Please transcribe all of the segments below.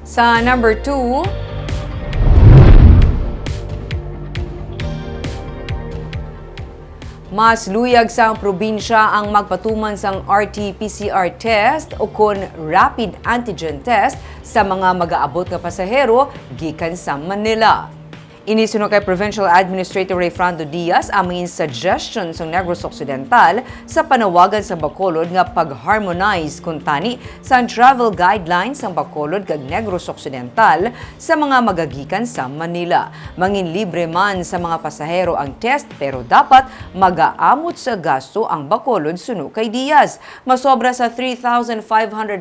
Sa number 2, mas luyag sa probinsya ang magpatuman sang RT-PCR test o kon rapid antigen test sa mga mag-aabot nga pasahero gikan sa Manila. Inisunod kay Provincial Administrator Ray Frando Diaz ang mga suggestions ng Negros Occidental sa panawagan sa Bacolod nga pag-harmonize kuntani sa travel guidelines ng Bacolod kag Negros Occidental sa mga magagikan sa Manila. Mangin libre man sa mga pasahero ang test pero dapat mag-aamot sa gasto ang Bacolod suno kay Diaz. Masobra sa 3,500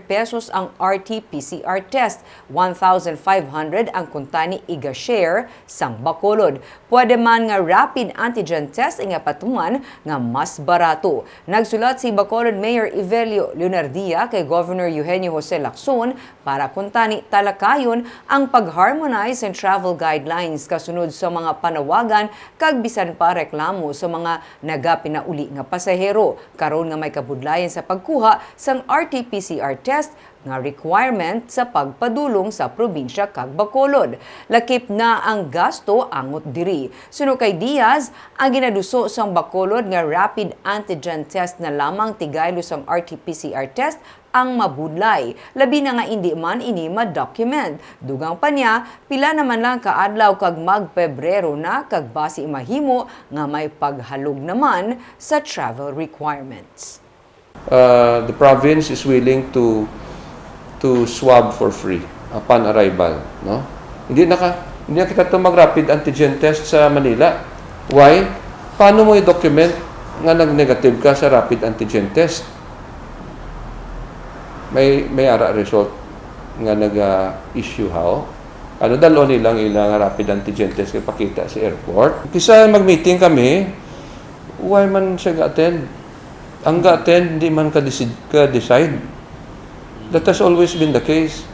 pesos ang RT-PCR test, 1,500 ang kuntani iga-share sang Bacolod. Pwede man nga rapid antigen test nga patuman nga mas barato. Nagsulat si Bacolod Mayor Evelio Leonardia kay Governor Eugenio Jose Lacson para kuntani talakayon ang pag-harmonize and travel guidelines kasunod sa mga panawagan kag bisan pa reklamo sa mga nagapinauli nga pasahero karon nga may kabudlayan sa pagkuha sang RT-PCR test nga requirement sa pagpadulong sa probinsya kag Bacolod. Lakip na ang gasto angot diri. Suno kay Diaz, ang ginaduso sang Bacolod nga rapid antigen test na lamang tigaylo sang RT-PCR test ang mabudlay. Labi na nga hindi man ini ma-document. Dugang pa niya, pila naman lang kaadlaw kag mag-Pebrero na kag base mahimo nga may paghalog naman sa travel requirements. The province is willing to swab for free upon arrival, no? Hindi na kita mag-rapid antigen test sa Manila. Why? Paano mo i-document nga nag-negative ka sa rapid antigen test? May ara result nga nag-issue how? Ano dalo nilang ilang rapid antigen test kay pakita sa airport. Kisa mag-meeting kami, why man siya ga-attend? Ang ga-attend, hindi man ka-decide. That has always been the case.